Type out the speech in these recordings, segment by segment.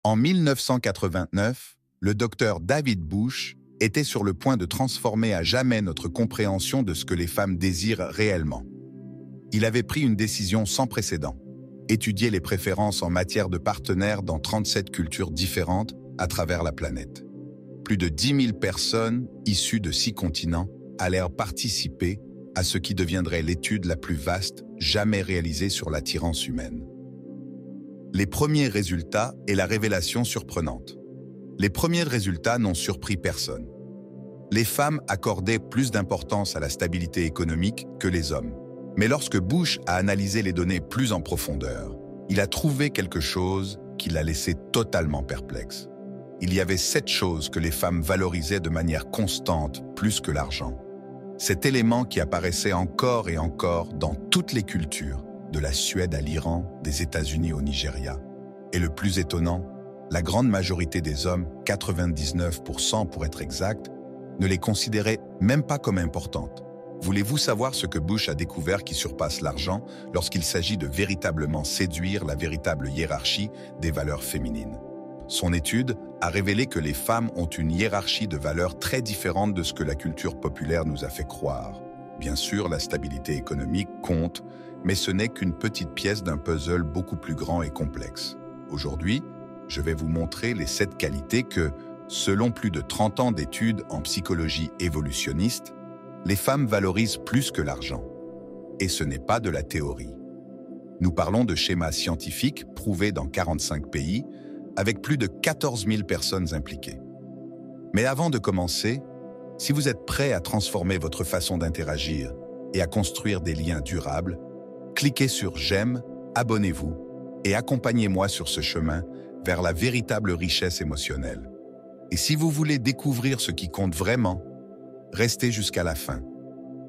En 1989, le docteur David Bush était sur le point de transformer à jamais notre compréhension de ce que les femmes désirent réellement. Il avait pris une décision sans précédent: étudier les préférences en matière de partenaires dans 37 cultures différentes à travers la planète. Plus de 10 000 personnes, issues de 6 continents, allèrent participer à ce qui deviendrait l'étude la plus vaste jamais réalisée sur l'attirance humaine. Les premiers résultats et la révélation surprenante. Les premiers résultats n'ont surpris personne. Les femmes accordaient plus d'importance à la stabilité économique que les hommes. Mais lorsque Bush a analysé les données plus en profondeur, il a trouvé quelque chose qui l'a laissé totalement perplexe. Il y avait 7 choses que les femmes valorisaient de manière constante plus que l'argent. Cet élément qui apparaissait encore et encore dans toutes les cultures, de la Suède à l'Iran, des États-Unis au Nigeria. Et le plus étonnant, la grande majorité des hommes, 99% pour être exact, ne les considéraient même pas comme importantes. Voulez-vous savoir ce que Bush a découvert qui surpasse l'argent lorsqu'il s'agit de véritablement séduire la véritable hiérarchie des valeurs féminines? Son étude a révélé que les femmes ont une hiérarchie de valeurs très différente de ce que la culture populaire nous a fait croire. Bien sûr, la stabilité économique compte, mais ce n'est qu'une petite pièce d'un puzzle beaucoup plus grand et complexe. Aujourd'hui, je vais vous montrer les 7 qualités que, selon plus de 30 ans d'études en psychologie évolutionniste, les femmes valorisent plus que l'argent. Et ce n'est pas de la théorie. Nous parlons de schémas scientifiques prouvés dans 45 pays, avec plus de 14 000 personnes impliquées. Mais avant de commencer, si vous êtes prêt à transformer votre façon d'interagir et à construire des liens durables, cliquez sur « J'aime », abonnez-vous et accompagnez-moi sur ce chemin vers la véritable richesse émotionnelle. Et si vous voulez découvrir ce qui compte vraiment, restez jusqu'à la fin,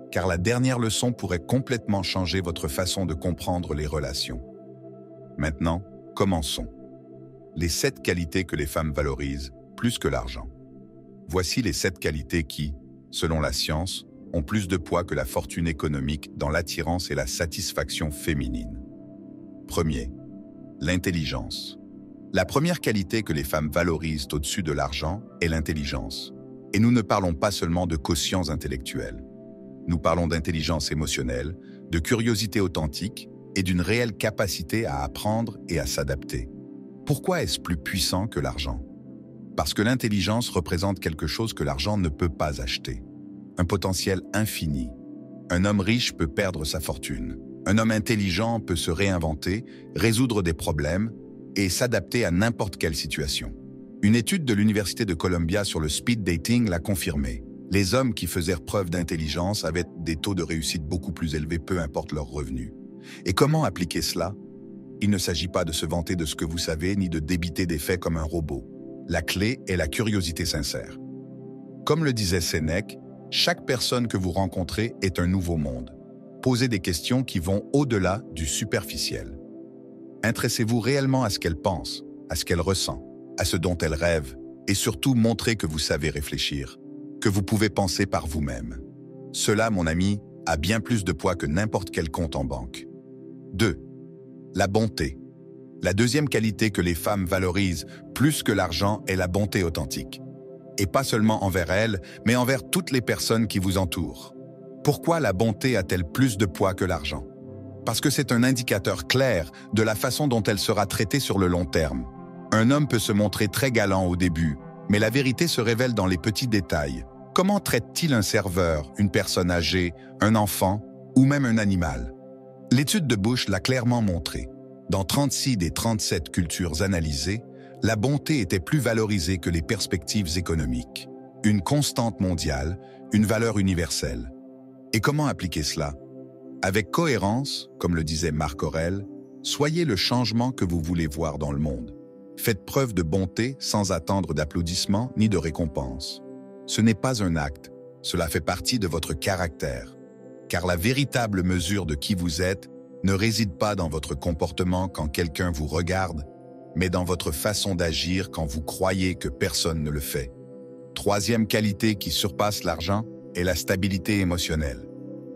car la dernière leçon pourrait complètement changer votre façon de comprendre les relations. Maintenant, commençons. Les 7 qualités que les femmes valorisent plus que l'argent. Voici les 7 qualités qui, selon la science, ont plus de poids que la fortune économique dans l'attirance et la satisfaction féminine. Premier, l'intelligence. La première qualité que les femmes valorisent au-dessus de l'argent est l'intelligence. Et nous ne parlons pas seulement de quotients intellectuels. Nous parlons d'intelligence émotionnelle, de curiosité authentique et d'une réelle capacité à apprendre et à s'adapter. Pourquoi est-ce plus puissant que l'argent? Parce que l'intelligence représente quelque chose que l'argent ne peut pas acheter. Un potentiel infini. Un homme riche peut perdre sa fortune. Un homme intelligent peut se réinventer, résoudre des problèmes et s'adapter à n'importe quelle situation. Une étude de l'Université de Columbia sur le speed dating l'a confirmé. Les hommes qui faisaient preuve d'intelligence avaient des taux de réussite beaucoup plus élevés, peu importe leurs revenus. Et comment appliquer cela? Il ne s'agit pas de se vanter de ce que vous savez, ni de débiter des faits comme un robot. La clé est la curiosité sincère. Comme le disait Sénèque, chaque personne que vous rencontrez est un nouveau monde. Posez des questions qui vont au-delà du superficiel. Intéressez-vous réellement à ce qu'elle pense, à ce qu'elle ressent, à ce dont elle rêve, et surtout montrez que vous savez réfléchir, que vous pouvez penser par vous-même. Cela, mon ami, a bien plus de poids que n'importe quel compte en banque. 2. La bonté. La deuxième qualité que les femmes valorisent plus que l'argent est la bonté authentique. Et pas seulement envers elles, mais envers toutes les personnes qui vous entourent. Pourquoi la bonté a-t-elle plus de poids que l'argent? Parce que c'est un indicateur clair de la façon dont elle sera traitée sur le long terme. Un homme peut se montrer très galant au début, mais la vérité se révèle dans les petits détails. Comment traite-t-il un serveur, une personne âgée, un enfant ou même un animal? L'étude de Bush l'a clairement montré. Dans 36 des 37 cultures analysées, la bonté était plus valorisée que les perspectives économiques. Une constante mondiale, une valeur universelle. Et comment appliquer cela? Avec cohérence, comme le disait Marc Aurèle, soyez le changement que vous voulez voir dans le monde. Faites preuve de bonté sans attendre d'applaudissements ni de récompenses. Ce n'est pas un acte, cela fait partie de votre caractère. Car la véritable mesure de qui vous êtes ne réside pas dans votre comportement quand quelqu'un vous regarde, mais dans votre façon d'agir quand vous croyez que personne ne le fait. Troisième qualité qui surpasse l'argent est la stabilité émotionnelle.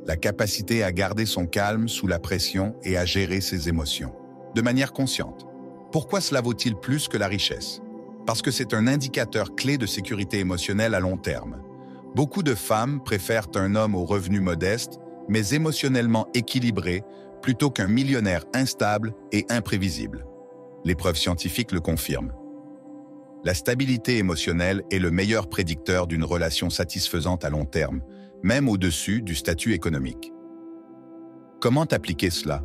La capacité à garder son calme sous la pression et à gérer ses émotions, de manière consciente. Pourquoi cela vaut-il plus que la richesse? Parce que c'est un indicateur clé de sécurité émotionnelle à long terme. Beaucoup de femmes préfèrent un homme aux revenus modestes, mais émotionnellement équilibré, plutôt qu'un millionnaire instable et imprévisible. Les preuves scientifiques le confirment. La stabilité émotionnelle est le meilleur prédicteur d'une relation satisfaisante à long terme, même au-dessus du statut économique. Comment appliquer cela?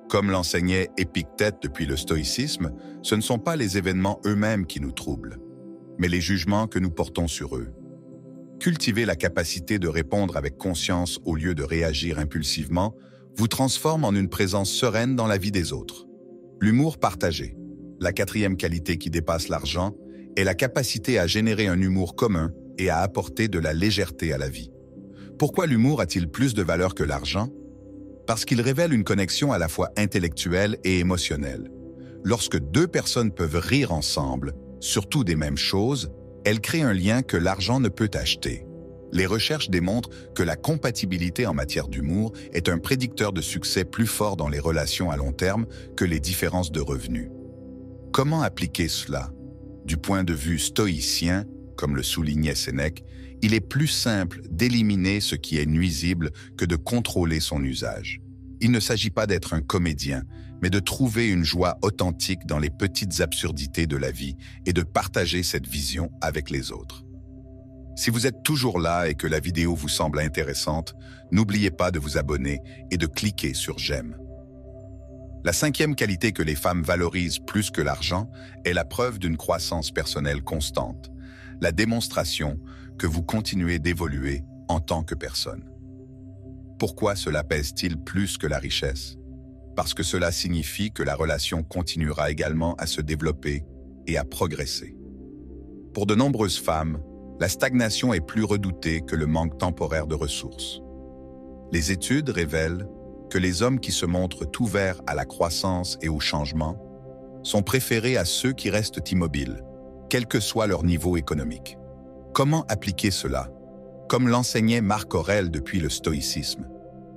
Comme l'enseignait Épictète depuis le stoïcisme, ce ne sont pas les événements eux-mêmes qui nous troublent, mais les jugements que nous portons sur eux. Cultiver la capacité de répondre avec conscience au lieu de réagir impulsivement vous transforme en une présence sereine dans la vie des autres. L'humour partagé, la quatrième qualité qui dépasse l'argent, est la capacité à générer un humour commun et à apporter de la légèreté à la vie. Pourquoi l'humour a-t-il plus de valeur que l'argent? Parce qu'il révèle une connexion à la fois intellectuelle et émotionnelle. Lorsque deux personnes peuvent rire ensemble, surtout des mêmes choses, elles créent un lien que l'argent ne peut acheter. Les recherches démontrent que la compatibilité en matière d'humour est un prédicteur de succès plus fort dans les relations à long terme que les différences de revenus. Comment appliquer cela? Du point de vue stoïcien, comme le soulignait Sénèque, il est plus simple d'éliminer ce qui est nuisible que de contrôler son usage. Il ne s'agit pas d'être un comédien, mais de trouver une joie authentique dans les petites absurdités de la vie et de partager cette vision avec les autres. Si vous êtes toujours là et que la vidéo vous semble intéressante, n'oubliez pas de vous abonner et de cliquer sur j'aime. La cinquième qualité que les femmes valorisent plus que l'argent est la preuve d'une croissance personnelle constante, la démonstration que vous continuez d'évoluer en tant que personne. Pourquoi cela pèse-t-il plus que la richesse? Parce que cela signifie que la relation continuera également à se développer et à progresser. Pour de nombreuses femmes, la stagnation est plus redoutée que le manque temporaire de ressources. Les études révèlent que les hommes qui se montrent ouverts à la croissance et au changement sont préférés à ceux qui restent immobiles, quel que soit leur niveau économique. Comment appliquer cela? Comme l'enseignait Marc Aurèle depuis le stoïcisme.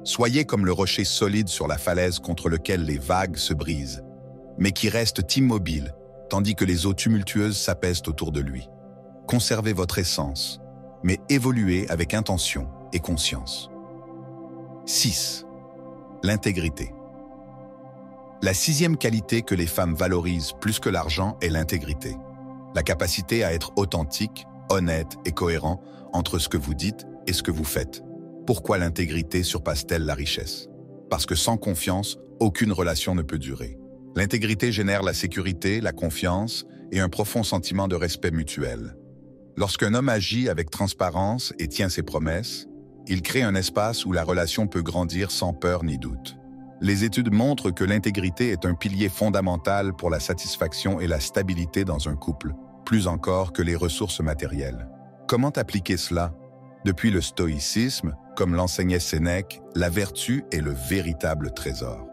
Soyez comme le rocher solide sur la falaise contre lequel les vagues se brisent, mais qui reste immobile, tandis que les eaux tumultueuses s'apaisent autour de lui. Conservez votre essence, mais évoluez avec intention et conscience. 6. L'intégrité. La sixième qualité que les femmes valorisent plus que l'argent est l'intégrité. La capacité à être authentique, honnête et cohérent entre ce que vous dites et ce que vous faites. Pourquoi l'intégrité surpasse-t-elle la richesse? Parce que sans confiance, aucune relation ne peut durer. L'intégrité génère la sécurité, la confiance et un profond sentiment de respect mutuel. Lorsqu'un homme agit avec transparence et tient ses promesses, il crée un espace où la relation peut grandir sans peur ni doute. Les études montrent que l'intégrité est un pilier fondamental pour la satisfaction et la stabilité dans un couple, plus encore que les ressources matérielles. Comment appliquer cela? Depuis le stoïcisme, comme l'enseignait Sénèque, la vertu est le véritable trésor.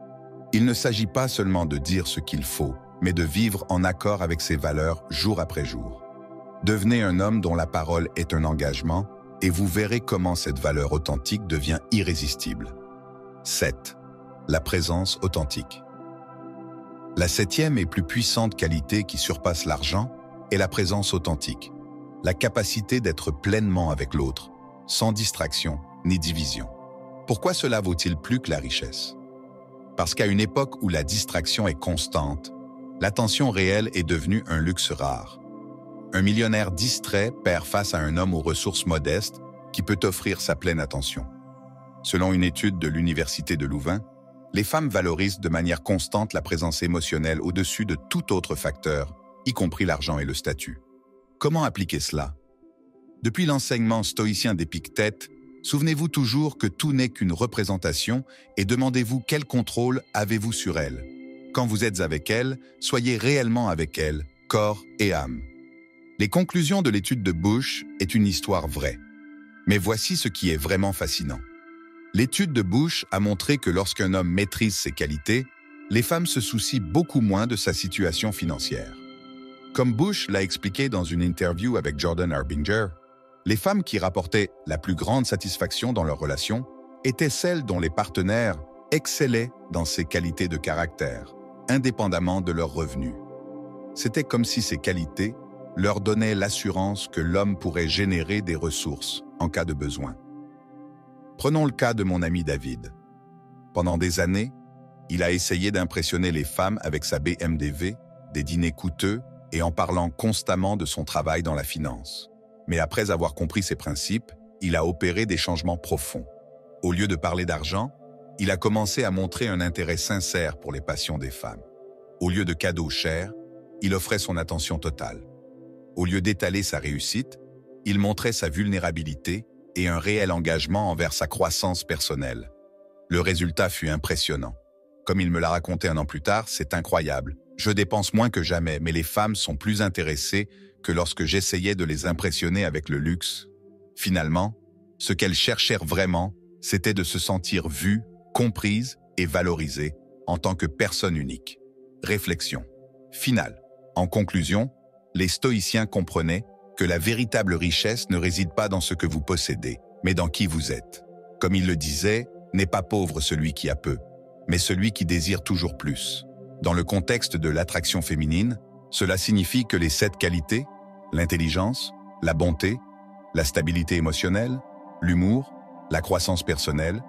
Il ne s'agit pas seulement de dire ce qu'il faut, mais de vivre en accord avec ses valeurs jour après jour. Devenez un homme dont la parole est un engagement, et vous verrez comment cette valeur authentique devient irrésistible. 7. La présence authentique. La septième et plus puissante qualité qui surpasse l'argent est la présence authentique, la capacité d'être pleinement avec l'autre, sans distraction ni division. Pourquoi cela vaut-il plus que la richesse? Parce qu'à une époque où la distraction est constante, l'attention réelle est devenue un luxe rare. Un millionnaire distrait perd face à un homme aux ressources modestes qui peut offrir sa pleine attention. Selon une étude de l'Université de Louvain, les femmes valorisent de manière constante la présence émotionnelle au-dessus de tout autre facteur, y compris l'argent et le statut. Comment appliquer cela? Depuis l'enseignement stoïcien d'Épictète, souvenez-vous toujours que tout n'est qu'une représentation et demandez-vous quel contrôle avez-vous sur elle. Quand vous êtes avec elle, soyez réellement avec elle, corps et âme. Les conclusions de l'étude de Bush est une histoire vraie. Mais voici ce qui est vraiment fascinant. L'étude de Bush a montré que lorsqu'un homme maîtrise ses qualités, les femmes se soucient beaucoup moins de sa situation financière. Comme Bush l'a expliqué dans une interview avec Jordan Harbinger, les femmes qui rapportaient la plus grande satisfaction dans leur relation étaient celles dont les partenaires excellaient dans ces qualités de caractère. indépendamment de leurs revenus. C'était comme si ces qualités leur donnaient l'assurance que l'homme pourrait générer des ressources en cas de besoin. Prenons le cas de mon ami David. Pendant des années, il a essayé d'impressionner les femmes avec sa BMW, des dîners coûteux et en parlant constamment de son travail dans la finance. Mais après avoir compris ses principes, il a opéré des changements profonds. Au lieu de parler d'argent, il a commencé à montrer un intérêt sincère pour les passions des femmes. Au lieu de cadeaux chers, il offrait son attention totale. Au lieu d'étaler sa réussite, il montrait sa vulnérabilité et un réel engagement envers sa croissance personnelle. Le résultat fut impressionnant. Comme il me l'a raconté un an plus tard, c'est incroyable. Je dépense moins que jamais, mais les femmes sont plus intéressées que lorsque j'essayais de les impressionner avec le luxe. Finalement, ce qu'elles cherchèrent vraiment, c'était de se sentir vues, comprises et valorisées en tant que personne unique. Réflexion finale. En conclusion, les stoïciens comprenaient que la véritable richesse ne réside pas dans ce que vous possédez, mais dans qui vous êtes. Comme il le disait, n'est pas pauvre celui qui a peu, mais celui qui désire toujours plus. Dans le contexte de l'attraction féminine, cela signifie que les 7 qualités, l'intelligence, la bonté, la stabilité émotionnelle, l'humour, la croissance personnelle,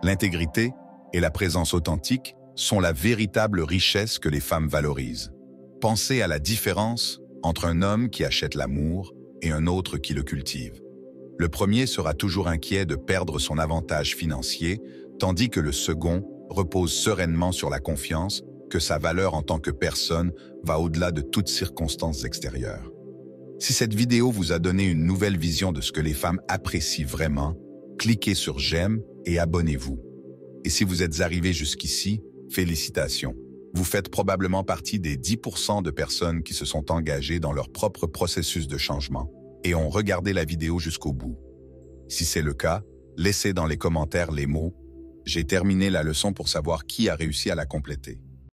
l'intégrité et la présence authentique sont la véritable richesse que les femmes valorisent. Pensez à la différence entre un homme qui achète l'amour et un autre qui le cultive. Le premier sera toujours inquiet de perdre son avantage financier, tandis que le second repose sereinement sur la confiance que sa valeur en tant que personne va au-delà de toutes circonstances extérieures. Si cette vidéo vous a donné une nouvelle vision de ce que les femmes apprécient vraiment, cliquez sur j'aime et abonnez-vous. Et si vous êtes arrivé jusqu'ici, félicitations. Vous faites probablement partie des 10% de personnes qui se sont engagées dans leur propre processus de changement et ont regardé la vidéo jusqu'au bout. Si c'est le cas, laissez dans les commentaires les mots « J'ai terminé la leçon » pour savoir qui a réussi à la compléter.